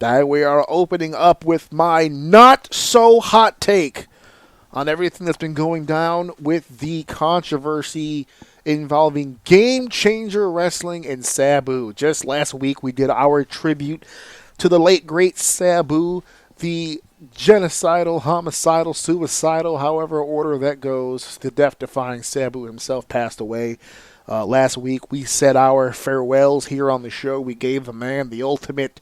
We are opening up with my not so hot take on everything that's been going down with the controversy involving Game Changer Wrestling and Sabu. Just last week we did our tribute to the late great Sabu, the genocidal, homicidal, suicidal, however order that goes, the death-defying Sabu himself passed away. Last week we said our farewells here on the show. We gave the man the ultimate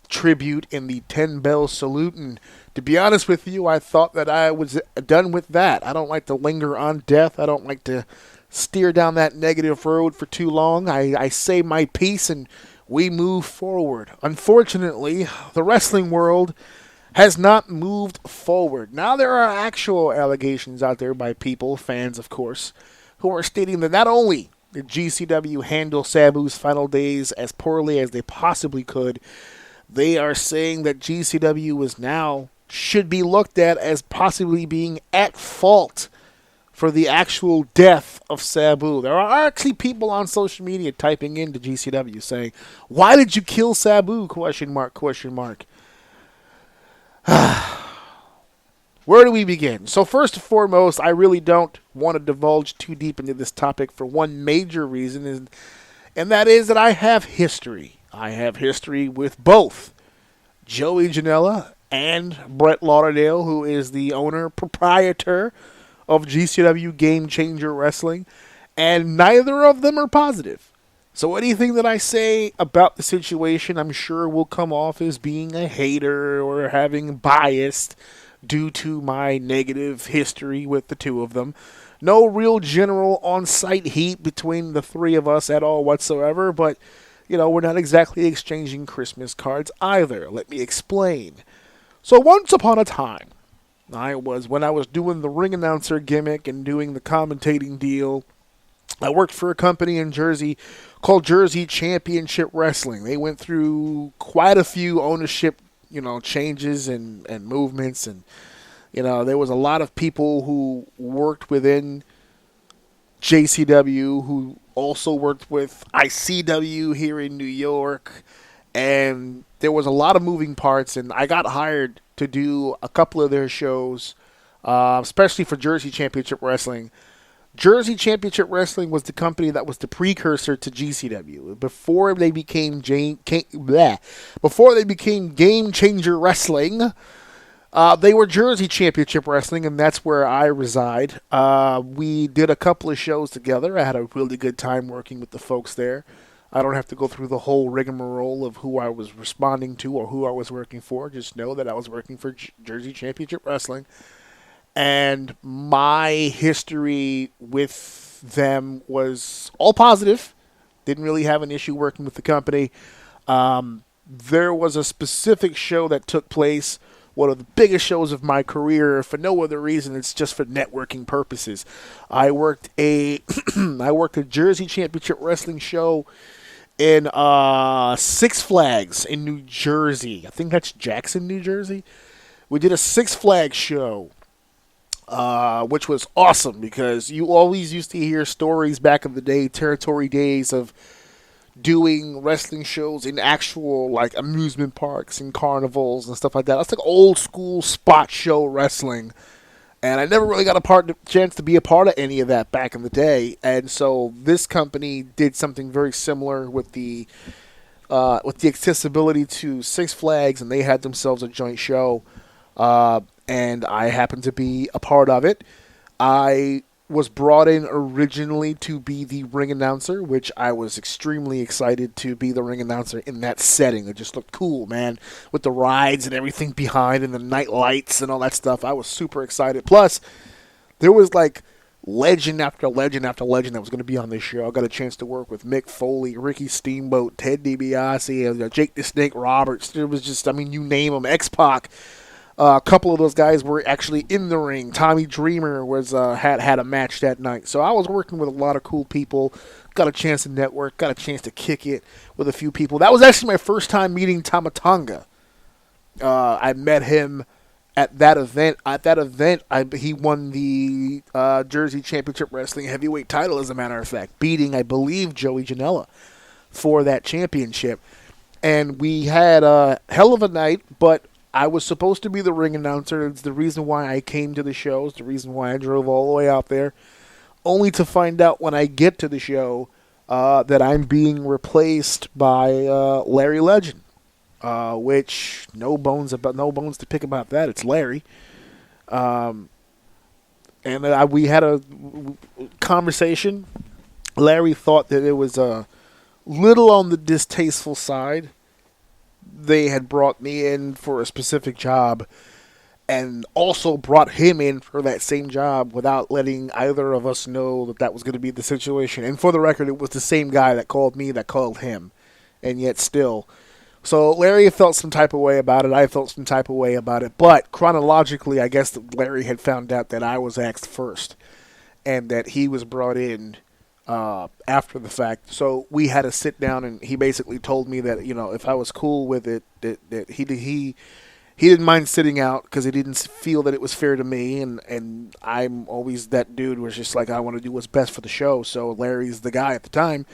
tribute in the 10-bell salute, and to be honest with you, I thought that I was done with that. I don't like to linger on death. I don't like to steer down that negative road for too long. I say my piece and we move forward. Unfortunately, the wrestling world has not moved forward. Now there are actual allegations out there by people, fans of course, who are stating that not only did GCW handle Sabu's final days as poorly as they possibly could, they are saying that GCW is now should be looked at as possibly being at fault for the actual death of Sabu. There are actually people on social media typing into GCW saying, "Why did you kill Sabu?" ? Where do we begin? So first and foremost, I really don't want to divulge too deep into this topic for one major reason, and that is that I have history. I have history with both Joey Janela and Brett Lauderdale, who is the owner, proprietor of GCW Game Changer Wrestling, and neither of them are positive. So anything that I say about the situation, I'm sure will come off as being a hater or having biased due to my negative history with the two of them. No real general on-site heat between the three of us at all whatsoever, but, you know, we're not exactly exchanging Christmas cards either. Let me explain. So once upon a time, when I was doing the ring announcer gimmick and doing the commentating deal, I worked for a company in Jersey called Jersey Championship Wrestling. They went through quite a few ownership, changes and movements, and there was a lot of people who worked within JCW who also worked with ICW here in New York, and there was a lot of moving parts, and I got hired to do a couple of their shows, especially for Jersey Championship Wrestling. Jersey Championship Wrestling was the company that was the precursor to GCW. Before they became Game Changer Wrestling, they were Jersey Championship Wrestling, and that's where I reside. We did a couple of shows together. I had a really good time working with the folks there. I don't have to go through the whole rigmarole of who I was responding to or who I was working for. Just know that I was working for Jersey Championship Wrestling. And my history with them was all positive. Didn't really have an issue working with the company. There was a specific show that took place, one of the biggest shows of my career, for no other reason. It's just for networking purposes. I worked a Jersey Championship Wrestling show in Six Flags in New Jersey. I think that's Jackson, New Jersey. We did a Six Flags show, which was awesome because you always used to hear stories back in the day, territory days, of doing wrestling shows in actual amusement parks and carnivals and stuff like that. That's like old school spot show wrestling, and I never really got a chance to be a part of any of that back in the day. And so this company did something very similar with the accessibility to Six Flags, and they had themselves a joint show. And I happened to be a part of it. I was brought in originally to be the ring announcer, which I was extremely excited to be the ring announcer in that setting. It just looked cool, man, with the rides and everything behind and the night lights and all that stuff. I was super excited. Plus, there was legend after legend after legend that was going to be on this show. I got a chance to work with Mick Foley, Ricky Steamboat, Ted DiBiase, Jake the Snake Roberts. It was just, you name them, X-Pac. A couple of those guys were actually in the ring. Tommy Dreamer was had a match that night. So I was working with a lot of cool people. Got a chance to network. Got a chance to kick it with a few people. That was actually my first time meeting Tama Tonga. I met him at that event. At that event, he won the Jersey Championship Wrestling heavyweight title, as a matter of fact, beating, I believe, Joey Janela for that championship. and we had a hell of a night, but I was supposed to be the ring announcer. It's the reason why I came to the show. It's the reason why I drove all the way out there, only to find out when I get to the show that I'm being replaced by Larry Legend, which no bones to pick about that. It's Larry. And we had a conversation. Larry thought that it was a little on the distasteful side. They had brought me in for a specific job and also brought him in for that same job without letting either of us know that that was going to be the situation. And for the record, it was the same guy that called me that called him. And yet still. So Larry felt some type of way about it. I felt some type of way about it. But chronologically, I guess that Larry had found out that I was asked first and that he was brought in after the fact. So we had to sit down, and he basically told me that, you know, if I was cool with it, that he didn't mind sitting out because he didn't feel that it was fair to me, and I'm always that dude who's just like, I want to do what's best for the show. So Larry's the guy at the time.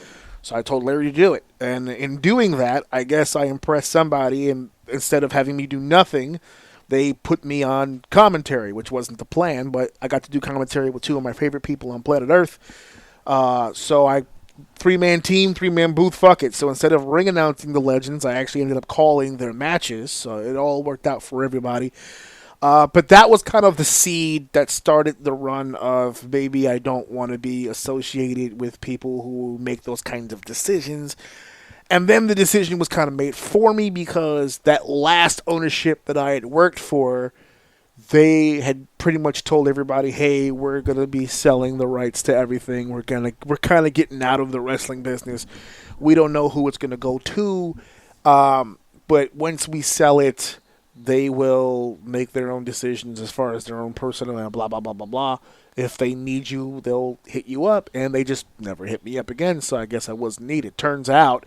So I told Larry to do it. And in doing that, I guess I impressed somebody, and instead of having me do nothing, they put me on commentary, which wasn't the plan, but I got to do commentary with two of my favorite people on planet Earth. So I, 3-man team, 3-man booth, fuck it. So instead of ring announcing the Legends, I actually ended up calling their matches. So it all worked out for everybody. But that was kind of the seed that started the run of maybe I don't want to be associated with people who make those kinds of decisions. And then the decision was kind of made for me because that last ownership that I had worked for, they had pretty much told everybody, hey, we're going to be selling the rights to everything. We're kind of getting out of the wrestling business. We don't know who it's going to go to. But once we sell it, they will make their own decisions as far as their own personnel and blah, blah, blah, blah, blah. If they need you, they'll hit you up. And they just never hit me up again, so I guess I wasn't needed. Turns out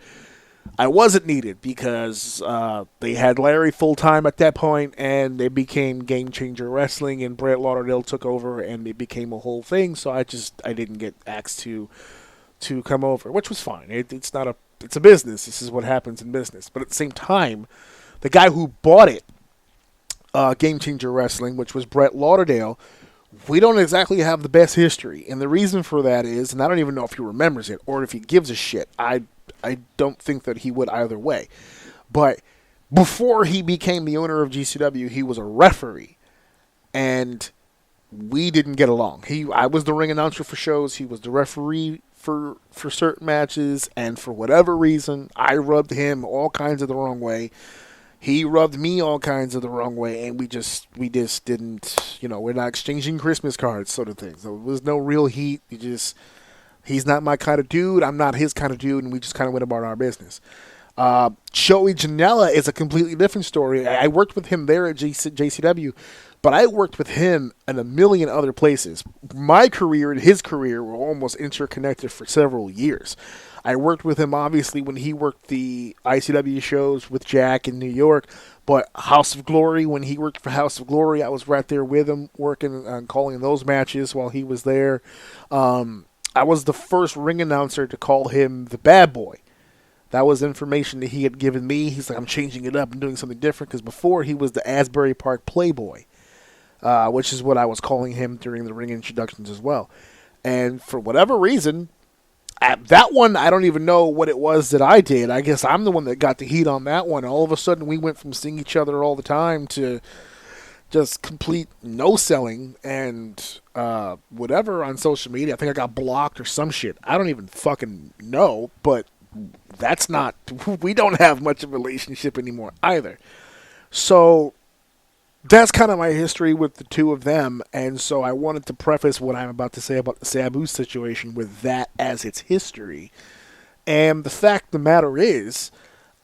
I wasn't needed because they had Larry full-time at that point, and they became Game Changer Wrestling, and Brett Lauderdale took over, and it became a whole thing. So I didn't get asked to come over, which was fine. It's a business. This is what happens in business. But at the same time, the guy who bought it, Game Changer Wrestling, which was Brett Lauderdale, we don't exactly have the best history. And the reason for that is, and I don't even know if he remembers it or if he gives a shit. I don't think that he would either way. But before he became the owner of GCW, he was a referee. And we didn't get along. I was the ring announcer for shows. He was the referee for certain matches. And for whatever reason, I rubbed him all kinds of the wrong way. He rubbed me all kinds of the wrong way, and we just didn't, we're not exchanging Christmas cards, sort of thing. So there was no real heat. He's not my kind of dude. I'm not his kind of dude, and we just kind of went about our business. Joey Janela is a completely different story. I worked with him there at JCW, but I worked with him in a million other places. My career and his career were almost interconnected for several years. I worked with him, obviously, when he worked the ICW shows with Jack in New York. But House of Glory, when he worked for House of Glory, I was right there with him, working on calling those matches while he was there. I was the first ring announcer to call him the Bad Boy. That was information that he had given me. He's like, I'm changing it up and doing something different. Because before, he was the Asbury Park Playboy, which is what I was calling him during the ring introductions as well. And for whatever reason, at that one, I don't even know what it was that I did. I guess I'm the one that got the heat on that one. All of a sudden, we went from seeing each other all the time to just complete no-selling and whatever on social media. I think I got blocked or some shit. I don't even fucking know, but that's not... We don't have much of a relationship anymore either. So that's kind of my history with the two of them, and so I wanted to preface what I'm about to say about the Sabu situation with that as its history. And the fact of the matter is,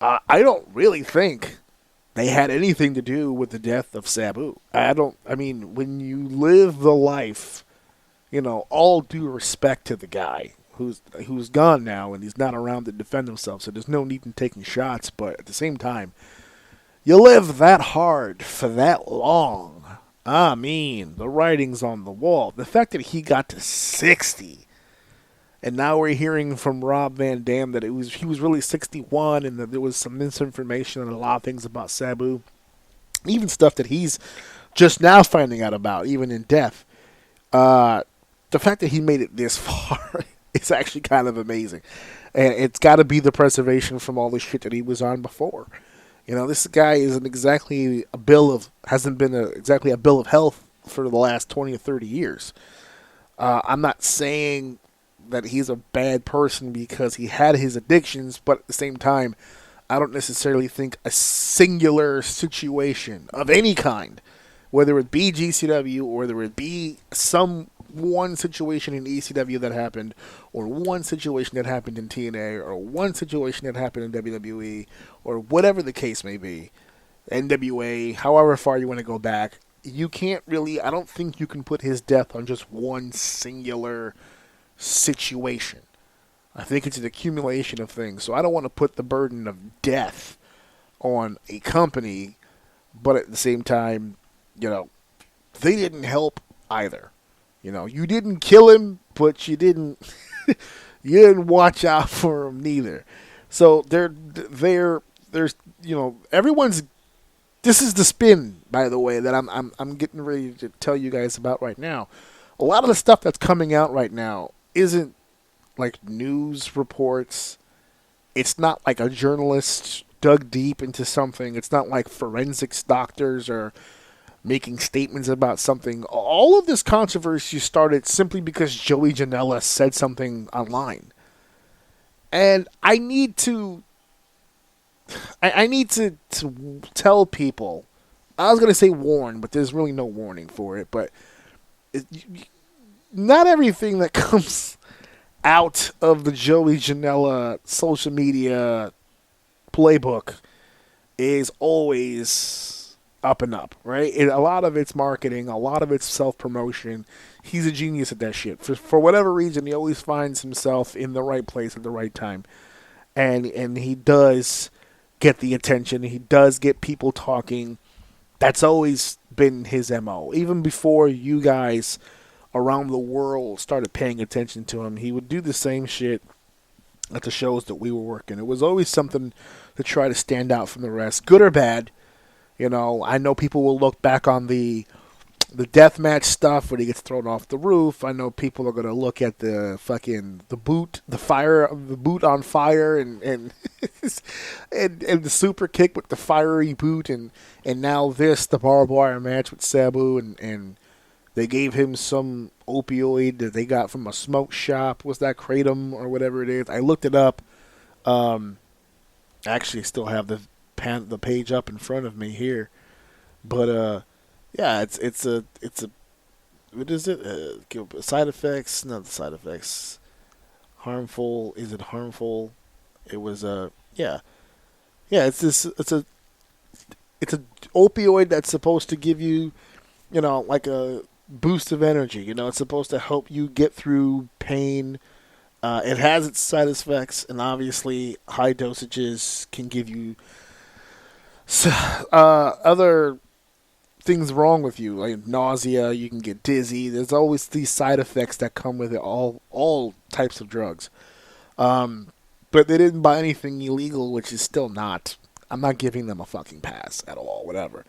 I don't really think they had anything to do with the death of Sabu. I mean, when you live the life, all due respect to the guy who's gone now, and he's not around to defend himself, so there's no need in taking shots, but at the same time, you live that hard for that long. I mean, the writing's on the wall. The fact that he got to 60 And now we're hearing from Rob Van Dam that he was really 61 and that there was some misinformation and a lot of things about Sabu. Even stuff that he's just now finding out about, even in death. The fact that he made it this far is actually kind of amazing. And it's got to be the preservation from all the shit that he was on before. You know, this guy isn't exactly hasn't been exactly a bill of health for the last 20 or 30 years. I'm not saying that he's a bad person because he had his addictions, but at the same time, I don't necessarily think a singular situation of any kind, whether it be GCW or whether it be some one situation in ECW that happened, or one situation that happened in TNA, or one situation that happened in WWE, or whatever the case may be, NWA, however far you want to go back, you can't really, I don't think you can put his death on just one singular situation. I think it's an accumulation of things. So I don't want to put the burden of death on a company, but at the same time, you know, they didn't help either. You know, you didn't kill him, but you didn't you didn't watch out for him neither. So there's you know, everyone's, this is the spin, by the way, that I'm getting ready to tell you guys about right now. A lot of the stuff that's coming out right now isn't like news reports. It's not like a journalist dug deep into something. It's not like forensics doctors or making statements about something. All of this controversy started simply because Joey Janela said something online. And I need to tell people, I was going to say warn, but there's really no warning for it, but not everything that comes out of the Joey Janela social media playbook is always up and up, right? A lot of it's marketing, a lot of it's self-promotion. He's a genius at that shit. For whatever reason, he always finds himself in the right place at the right time. And he does get the attention. He does get people talking. That's always been his MO. Even before you guys around the world started paying attention to him, he would do the same shit at the shows that we were working. It was always something to try to stand out from the rest, good or bad. You know, I know people will look back on the deathmatch stuff when he gets thrown off the roof. I know people are gonna look at the boot on fire, and and the super kick with the fiery boot, and now the barbed wire match with Sabu, and they gave him some opioid that they got from a smoke shop. Was that kratom or whatever it is? I looked it up. I actually still have the page up in front of me here, but yeah, it's a what is it? Side effects? Not the side effects. Harmful? Is it harmful? It was yeah. It's a opioid that's supposed to give you, you know, like a boost of energy. You know, it's supposed to help you get through pain. It has its side effects, and obviously high dosages can give you other things wrong with you, like nausea. You can get dizzy. There's always these side effects that come with it. All types of drugs. But they didn't buy anything illegal, which is still not. I'm not giving them a fucking pass at all. Whatever.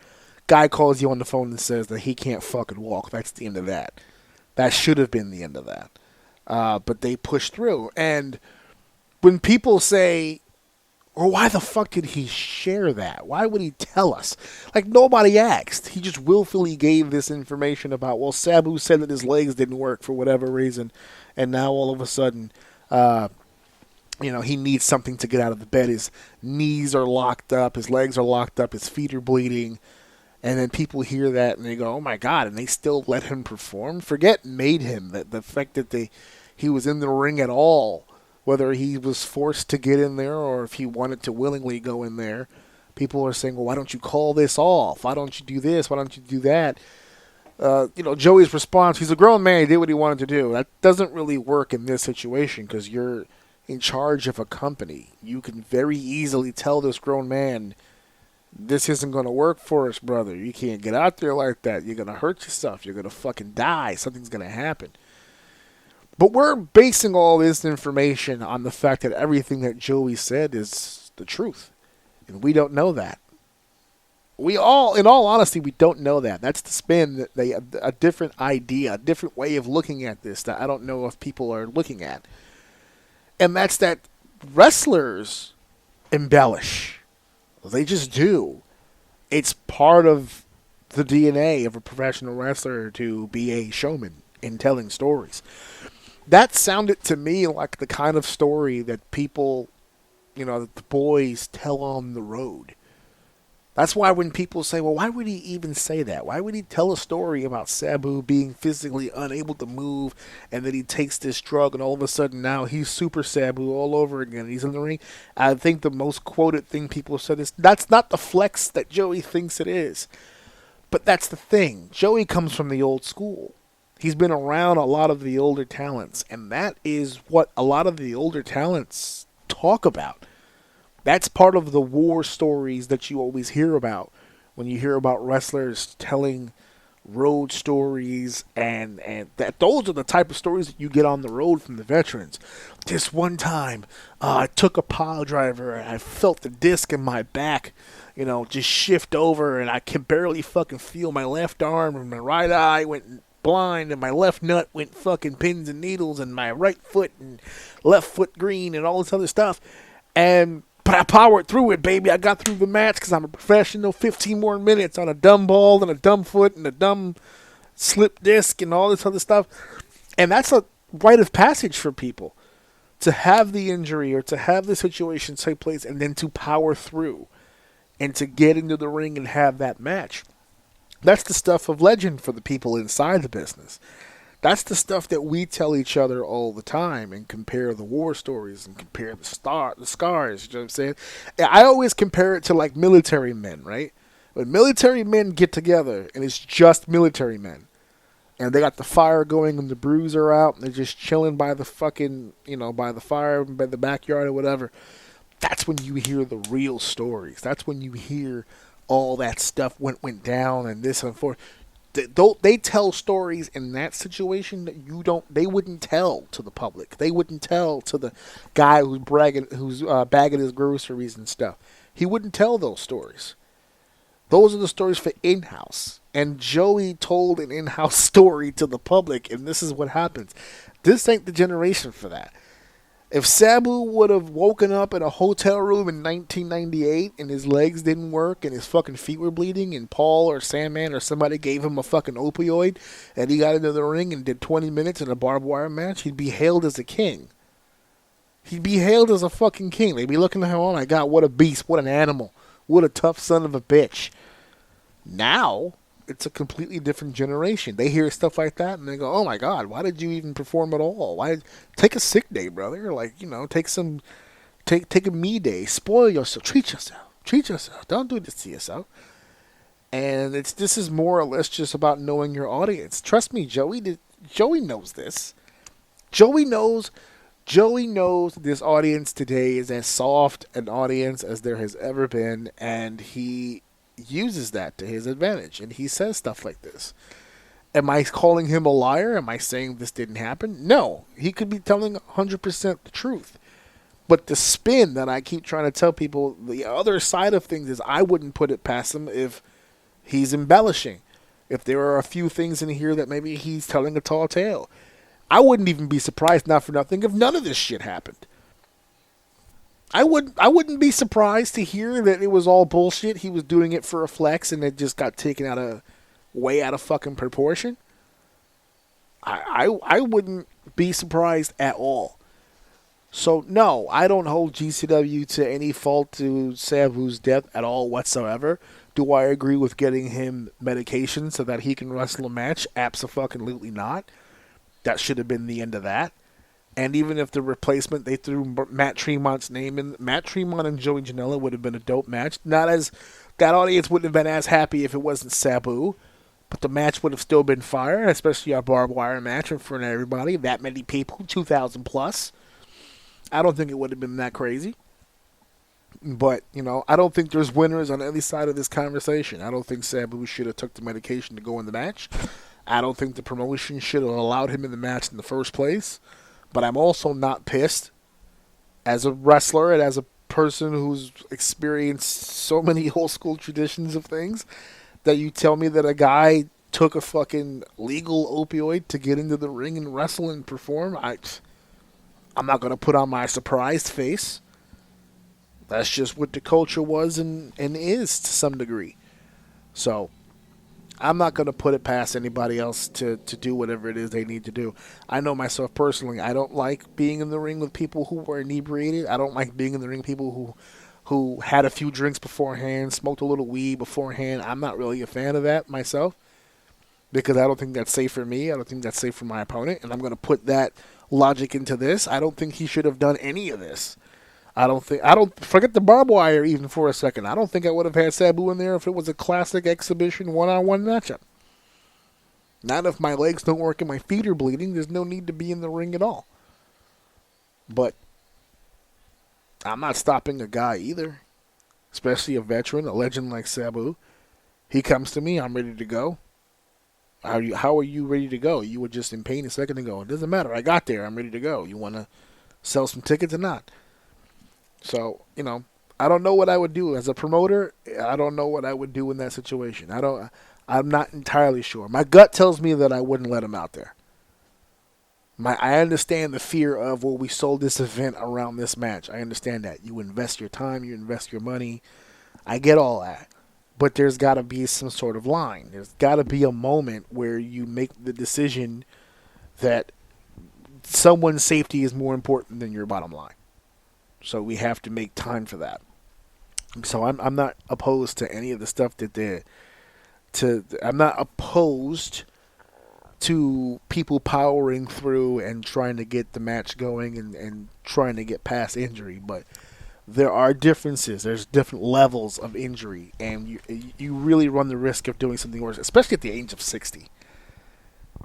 Guy calls you on the phone and says that he can't fucking walk. That's the end of that. That should have been the end of that. But they pushed through. And when people say, or why the fuck did he share that? Why would he tell us? Like, nobody asked. He just willfully gave this information about, well, Sabu said that his legs didn't work for whatever reason, and now all of a sudden, you know, he needs something to get out of the bed. His knees are locked up, his legs are locked up, his feet are bleeding, and then people hear that and they go, oh my God, and they still let him perform? Forget made him. The fact that he was in the ring at all, whether he was forced to get in there or if he wanted to willingly go in there. People are saying, well, why don't you call this off? Why don't you do this? Why don't you do that? You know, Joey's response, he's a grown man. He did what he wanted to do. That doesn't really work in this situation because you're in charge of a company. You can very easily tell this grown man, this isn't going to work for us, brother. You can't get out there like that. You're going to hurt yourself. You're going to fucking die. Something's going to happen. But we're basing all this information on the fact that everything that Joey said is the truth. And we don't know that. In all honesty, we don't know that. That's the spin, a different idea, a different way of looking at this that I don't know if people are looking at. And that's that wrestlers embellish. They just do. It's part of the DNA of a professional wrestler to be a showman in telling stories. That sounded to me like the kind of story that people, that the boys tell on the road. That's why when people say, well, why would he even say that? Why would he tell a story about Sabu being physically unable to move and then he takes this drug and all of a sudden now he's Super Sabu all over again. He's in the ring. I think the most quoted thing people said is, that's not the flex that Joey thinks it is. But that's the thing. Joey comes from the old school. He's been around a lot of the older talents, and that is what a lot of the older talents talk about. That's part of the war stories that you always hear about when you hear about wrestlers telling road stories, and that those are the type of stories that you get on the road from the veterans. This one time, I took a pile driver and I felt the disc in my back, just shift over, and I can barely fucking feel my left arm, and my right eye went blind, and my left nut went fucking pins and needles, and my right foot and left foot green, and all this other stuff. But I powered through it, baby. I got through the match because I'm a professional. 15 more minutes on a dumb ball and a dumb foot and a dumb slip disc and all this other stuff. And that's a rite of passage for people, to have the injury or to have the situation take place and then to power through and to get into the ring and have that match. That's the stuff of legend for the people inside the business. That's the stuff that we tell each other all the time and compare the war stories and compare the scars. You know what I'm saying? I always compare it to like military men, right? When military men get together and it's just military men and they got the fire going and the brews are out and they're just chilling by the fucking, by the fire, by the backyard or whatever. That's when you hear the real stories. That's when you hear all that stuff went down and this and forth. They tell stories in that situation that they wouldn't tell to the public. They wouldn't tell to the guy who's bagging his groceries and stuff. He wouldn't tell those stories. Those are the stories for in-house. And Joey told an in-house story to the public, and this is what happens. This ain't the generation for that. If Sabu would have woken up in a hotel room in 1998 and his legs didn't work and his fucking feet were bleeding and Paul or Sandman or somebody gave him a fucking opioid and he got into the ring and did 20 minutes in a barbed wire match, he'd be hailed as a king. He'd be hailed as a fucking king. They'd be looking at him, oh my God, what a beast, what an animal, what a tough son of a bitch. Now, it's a completely different generation. They hear stuff like that and they go, oh my God, why did you even perform at all? Take a sick day, brother? Take a me day. Spoil yourself. Treat yourself. Don't do this to yourself. And this is more or less just about knowing your audience. Trust me, Joey knows this. Joey knows this audience today is as soft an audience as there has ever been, and he uses that to his advantage, and he says stuff like this. Am I calling him a liar? Am I saying this didn't happen? No. He could be telling 100% the truth. But the spin that I keep trying to tell people, the other side of things is I wouldn't put it past him if he's embellishing. If there are a few things in here that maybe he's telling a tall tale. I wouldn't even be surprised, not for nothing, if none of this shit happened. I wouldn't be surprised to hear that it was all bullshit. He was doing it for a flex and it just got taken way out of fucking proportion. I wouldn't be surprised at all. So no, I don't hold GCW to any fault to Sabu's death at all whatsoever. Do I agree with getting him medication so that he can wrestle a match? Abso-fucking-lutely not. That should have been the end of that. And even if the replacement, they threw Matt Tremont's name in, Matt Tremont and Joey Janela would have been a dope match. That audience wouldn't have been as happy if it wasn't Sabu, but the match would have still been fire, especially a barbed wire match in front of everybody. That many people, 2,000 plus. I don't think it would have been that crazy. But, I don't think there's winners on any side of this conversation. I don't think Sabu should have took the medication to go in the match. I don't think the promotion should have allowed him in the match in the first place. But I'm also not pissed as a wrestler and as a person who's experienced so many old school traditions of things that you tell me that a guy took a fucking legal opioid to get into the ring and wrestle and perform. I'm not going to put on my surprised face. That's just what the culture was and is to some degree. So I'm not going to put it past anybody else to do whatever it is they need to do. I know myself personally. I don't like being in the ring with people who were inebriated. I don't like being in the ring with people who had a few drinks beforehand, smoked a little weed beforehand. I'm not really a fan of that myself because I don't think that's safe for me. I don't think that's safe for my opponent. And I'm going to put that logic into this. I don't think he should have done any of this. I don't forget the barbed wire even for a second. I don't think I would have had Sabu in there if it was a classic exhibition one-on-one matchup. Not if my legs don't work and my feet are bleeding. There's no need to be in the ring at all. But I'm not stopping a guy either, especially a veteran, a legend like Sabu. He comes to me, I'm ready to go. How are you ready to go? You were just in pain a second ago. It doesn't matter. I got there. I'm ready to go. You want to sell some tickets or not? So, I don't know what I would do as a promoter. I don't know what I would do in that situation. I'm not entirely sure. My gut tells me that I wouldn't let him out there. I understand the fear of, well, we sold this event around this match. I understand that. You invest your time, you invest your money. I get all that. But there's got to be some sort of line. There's got to be a moment where you make the decision that someone's safety is more important than your bottom line. So we have to make time for that. So I'm not opposed to any of the stuff that I'm not opposed to people powering through and trying to get the match going and trying to get past injury. But there are differences. There's different levels of injury. And you really run the risk of doing something worse, especially at the age of 60.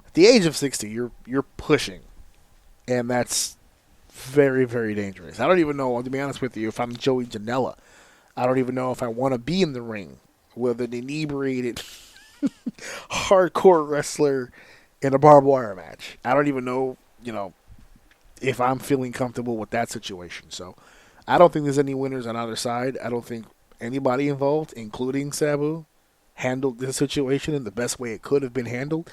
At the age of 60, you're pushing. And that's very, very dangerous. I don't even know, to be honest with you, if I'm Joey Janela. I don't even know if I want to be in the ring with an inebriated hardcore wrestler in a barbed wire match. I don't even know, if I'm feeling comfortable with that situation. So I don't think there's any winners on either side. I don't think anybody involved, including Sabu, handled this situation in the best way it could have been handled.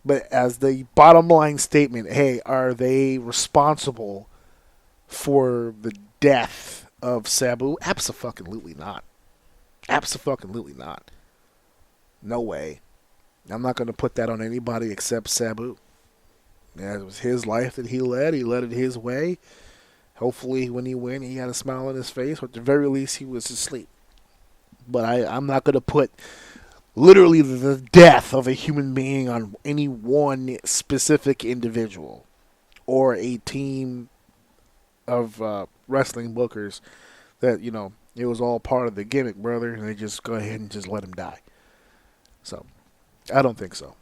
But as the bottom line statement, hey, are they responsible for the death of Sabu? Abso-fucking-lutely not. Abso-fucking-lutely not. No way. I'm not going to put that on anybody except Sabu. Yeah, it was his life that he led. He led it his way. Hopefully when he went, he had a smile on his face. Or at the very least, he was asleep. But I'm not going to put literally the death of a human being on any one specific individual or a team of wrestling bookers that, it was all part of the gimmick, brother, and they just go ahead and just let him die. So, I don't think so.